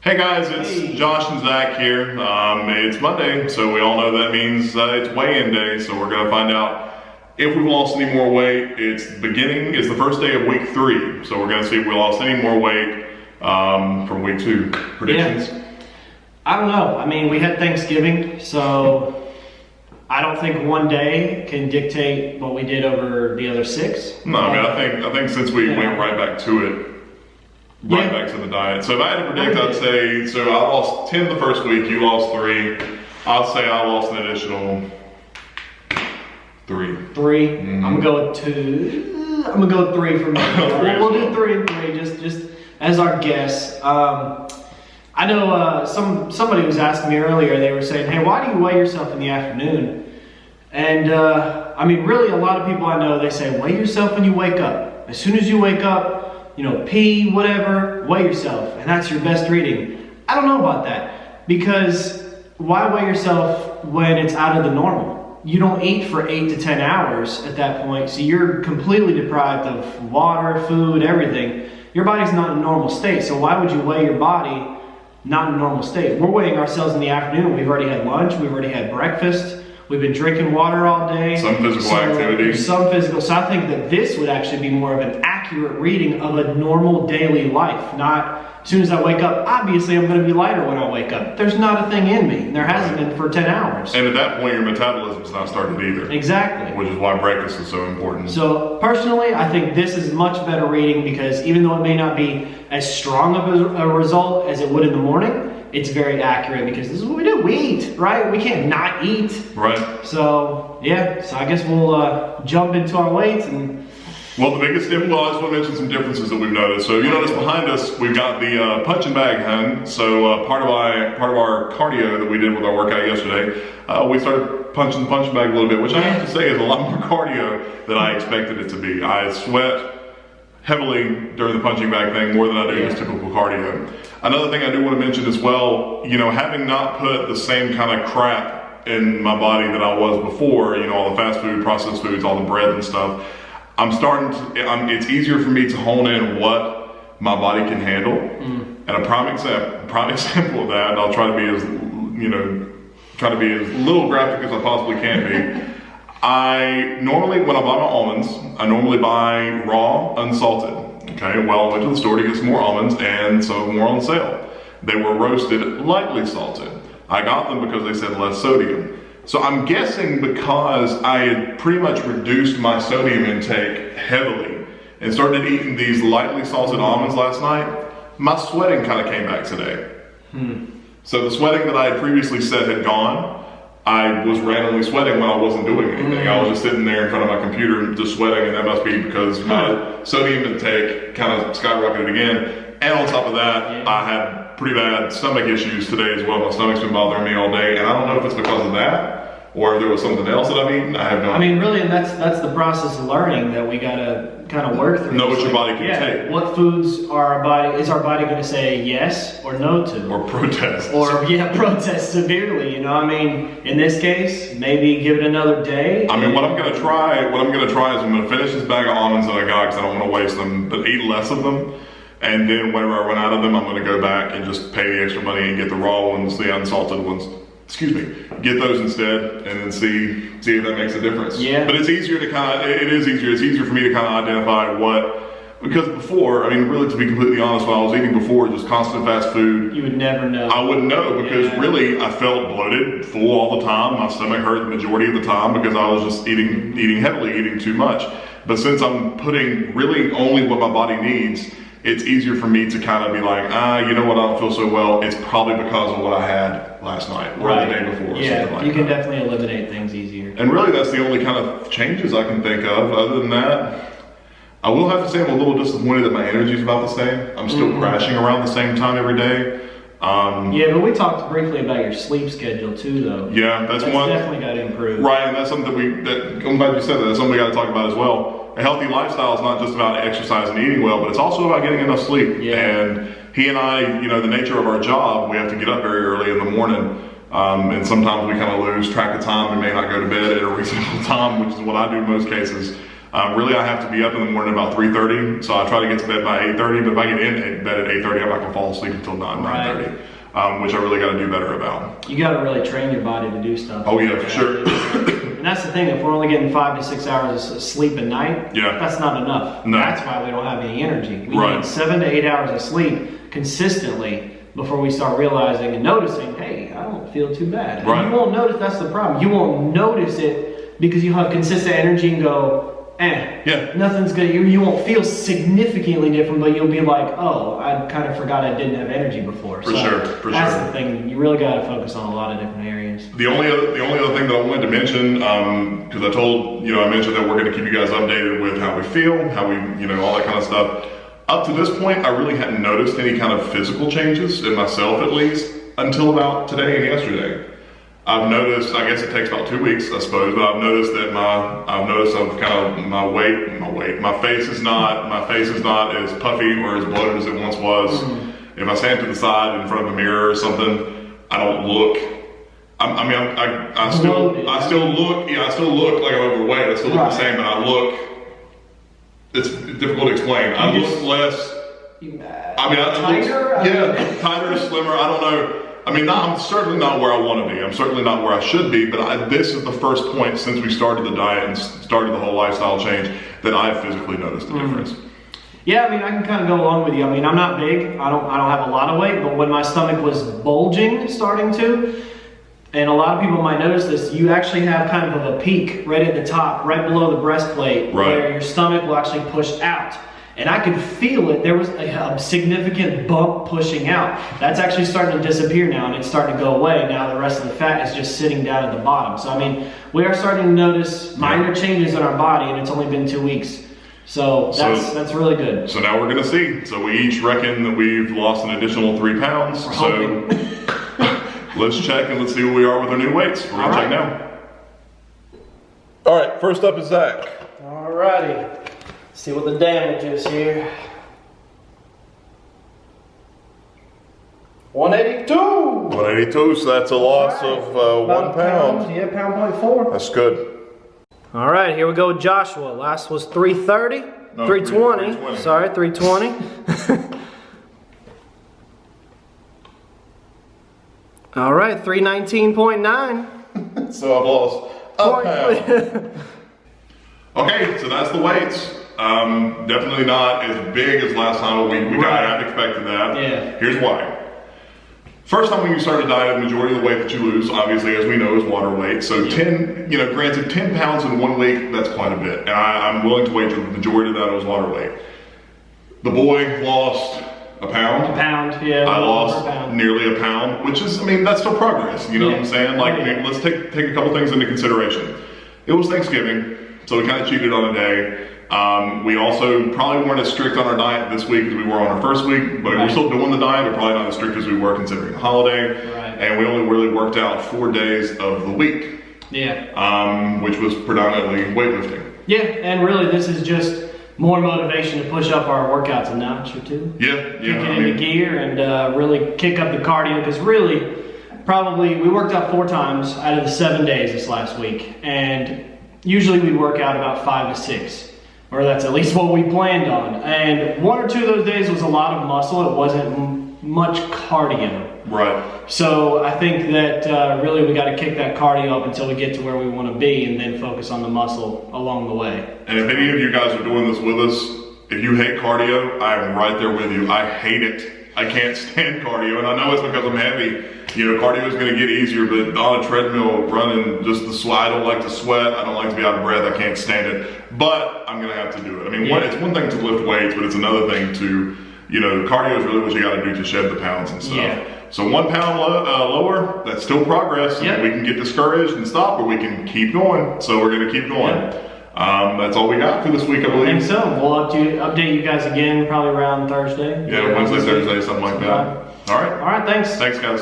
Hey guys, it's Josh and Zach here. It's Monday, so we all know that means it's weigh-in day, so we're gonna find out if we've lost any more weight. It's the first day of week 3, so we're gonna see if we lost any more weight from week 2. Predictions? Yeah. I don't know. I mean, we had Thanksgiving, so I don't think one day can dictate what we did over the other 6. No, I mean, I think since we went right back to it, back to the diet. So if I had to predict, I'd say, so I lost 10 the first week, you lost 3. I'd say I lost an additional 3. 3? I'm gonna go with 2. I'm gonna go with 3 for me. We'll do 3 and 3 just as our guess. I know somebody was asking me earlier, they were saying, hey, why do you weigh yourself in the afternoon? And I mean, really a lot of people I know, they say, weigh yourself when you wake up. As soon as you wake up, you know, pee, whatever, weigh yourself, and that's your best reading. I don't know about that, because why weigh yourself when it's out of the normal? You don't eat for 8 to 10 hours at that point, so you're completely deprived of water, food, everything. Your body's not in a normal state, so why would you weigh your body not in a normal state? We're weighing ourselves in the afternoon. We've already had lunch, we've already had breakfast, we've been drinking water all day. Some physical activity. Some physical. So I think that this would actually be more of an accurate reading of a normal daily life. Not as soon as I wake up, obviously I'm going to be lighter when I wake up. There's not a thing in me. And there hasn't been for 10 hours. And at that point, your metabolism's not started either. Exactly. Which is why breakfast is so important. So personally, I think this is much better reading, because even though it may not be as strong of a result as it would in the morning, it's very accurate, because this is what we do. We eat, right? We can't not eat. Right. So, yeah. So I guess we'll jump into our weights and... Well, the biggest difference, well, I just want to mention some differences that we've noticed. So if you notice behind us, we've got the punching bag hung. So part of our cardio that we did with our workout yesterday, we started punching the punching bag a little bit, which I have to say is a lot more cardio than I expected it to be. I sweat heavily during the punching bag thing, more than I do just typical cardio. Another thing I do want to mention as well, you know, having not put the same kind of crap in my body that I was before, you know, all the fast food, processed foods, all the bread and stuff, I'm starting to, it's easier for me to hone in what my body can handle. And a prime example of that, and I'll try to be as, you know, try to be as little graphic as I possibly can be. I normally, when I buy my almonds, I normally buy raw, unsalted. Okay, well, I went to the store to get some more almonds, and so more on sale. They were roasted, lightly salted. I got them because they said less sodium. So I'm guessing because I had pretty much reduced my sodium intake heavily and started eating these lightly salted almonds last night, my sweating kind of came back today. So the sweating that I had previously said had gone, I was randomly sweating when I wasn't doing anything. I was just sitting there in front of my computer just sweating, and that must be because my sodium intake kind of skyrocketed again. And on top of that, I had pretty bad stomach issues today as well. My stomach's been bothering me all day, and I don't know if it's because of that or if there was something else that I've eaten. I have no idea. I mean, really, and that's the process of learning that we gotta kind of work through. Know what your body can take. What foods is our body going to say yes or no to? Or protest. Or protest severely. You know, I mean, in this case, maybe give it another day. I mean, what I'm gonna try is I'm gonna finish this bag of almonds that I got because I don't want to waste them, but eat less of them. And then whenever I run out of them, I'm gonna go back and just pay the extra money and get the raw ones, the unsalted ones. Get those instead, and then see if that makes a difference. Yeah. But it's easier to it's easier for me to kind of identify because before, I mean, really, to be completely honest, when I was eating before, just constant fast food, you would never know. I wouldn't know, because really, I felt bloated, full all the time. My stomach hurt the majority of the time because I was just eating heavily, eating too much. But since I'm putting really only what my body needs, it's easier for me to kind of be like, you know what, I don't feel so well. It's probably because of what I had last night or the day before. Or something like you can definitely eliminate things easier. And really, that's the only kind of changes I can think of. Other than that, I will have to say I'm a little disappointed that my energy is about the same. I'm still crashing around the same time every day. But we talked briefly about your sleep schedule too, though. Yeah, that's one. Definitely got to improve. Right, and that's something I'm glad you said that. That's something we got to talk about as well. A healthy lifestyle is not just about exercise and eating well, but it's also about getting enough sleep. Yeah. And he and I, you know, the nature of our job, we have to get up very early in the morning. And sometimes we kind of lose track of time and may not go to bed at a reasonable time, which is what I do in most cases. Really, I have to be up in the morning about 3:30, so I try to get to bed by 8:30. But if I get in bed at 8:30, I'm not gonna fall asleep until 9:30, which I really got to do better about. You got to really train your body to do stuff. Oh yeah, for sure. And that's the thing. If we're only getting 5 to 6 hours of sleep a night, that's not enough. No. That's why we don't have any energy. We need 7 to 8 hours of sleep consistently before we start realizing and noticing, hey, I don't feel too bad. And you won't notice. That's the problem. You won't notice it because you have consistent energy and go, nothing's good. You won't feel significantly different, but you'll be like, oh, I kind of forgot I didn't have energy before. For sure. That's the thing. You really got to focus on a lot of different areas. The only other thing that I wanted to mention, because I mentioned that we're going to keep you guys updated with how we feel, how we, all that kind of stuff. Up to this point, I really hadn't noticed any kind of physical changes in myself, at least, until about today and yesterday. I've noticed, I guess it takes about 2 weeks, I suppose, but I've noticed that my face is not as puffy or as bloated as it once was. If I stand to the side in front of a mirror or something, I don't look, I still look like I'm overweight. I still look the same, but I look, it's difficult to explain. I look less, tighter, slimmer, I don't know. I'm certainly not where I want to be. I'm certainly not where I should be, but this is the first point since we started the diet and started the whole lifestyle change that I've physically noticed the difference. Yeah, I can kind of go along with you. I'm not big. I don't have a lot of weight, but when my stomach was bulging, starting to, and a lot of people might notice this, you actually have kind of a peak right at the top, right below the breastplate, where your stomach will actually push out. And I could feel it. There was a significant bump pushing out. That's actually starting to disappear now, and it's starting to go away. Now the rest of the fat is just sitting down at the bottom. So we are starting to notice minor changes in our body, and it's only been 2 weeks. So that's really good. So now we're gonna see. So we each reckon that we've lost an additional 3 pounds. So let's check and let's see where we are with our new weights. We're gonna check now. All right, first up is Zach. All righty. See what the damage is here. 182. 182, so that's a loss of 1 pound. Yeah, £1.4. That's good. All right, here we go with Joshua. Last was 330. No, 320. 320. Sorry, 320. All right, 319.9. So I've lost a pound. Okay, so that's the weights. Definitely not as big as last time. We kind of expected that. Yeah. Here's why. First time when you start a diet, the majority of the weight that you lose, obviously, as we know, is water weight. So 10, granted 10 pounds in 1 week, that's quite a bit. And I'm willing to wager the majority of that was water weight. The boy lost a pound. A pound, yeah. I lost nearly a pound, which is, that's still progress. You know what I'm saying? Let's take a couple things into consideration. It was Thanksgiving, so we kind of cheated on a day. We also probably weren't as strict on our diet this week as we were on our first week, but we're still doing the diet, but probably not as strict as we were considering the holiday. And we only really worked out 4 days of the week. Yeah. Which was predominantly weightlifting. Yeah, and really this is just more motivation to push up our workouts a notch or two. Yeah. Kick it into gear and really kick up the cardio, because really, probably we worked out 4 times out of the 7 days this last week, and usually we work out about 5 to 6. Or that's at least what we planned on. And 1 or 2 of those days was a lot of muscle. It wasn't much cardio. Right. So I think that really we got to kick that cardio up until we get to where we want to be, and then focus on the muscle along the way. And if any of you guys are doing this with us, if you hate cardio, I am right there with you. I hate it. I can't stand cardio, and I know it's because I'm heavy. Cardio is going to get easier, but on a treadmill, running just the sweat, I don't like to sweat, I don't like to be out of breath, I can't stand it. But I'm going to have to do it. It's one thing to lift weights, but it's another thing to, cardio is really what you got to do to shed the pounds and stuff. Yeah. So 1 pound lower, that's still progress. Yep. We can get discouraged and stop, or we can keep going. So we're going to keep going. Yep. That's all we got for this week, I believe. I think so. We'll update you guys again probably around Thursday. Yeah, Wednesday, Thursday, something like that. All right. All right, thanks. Thanks, guys.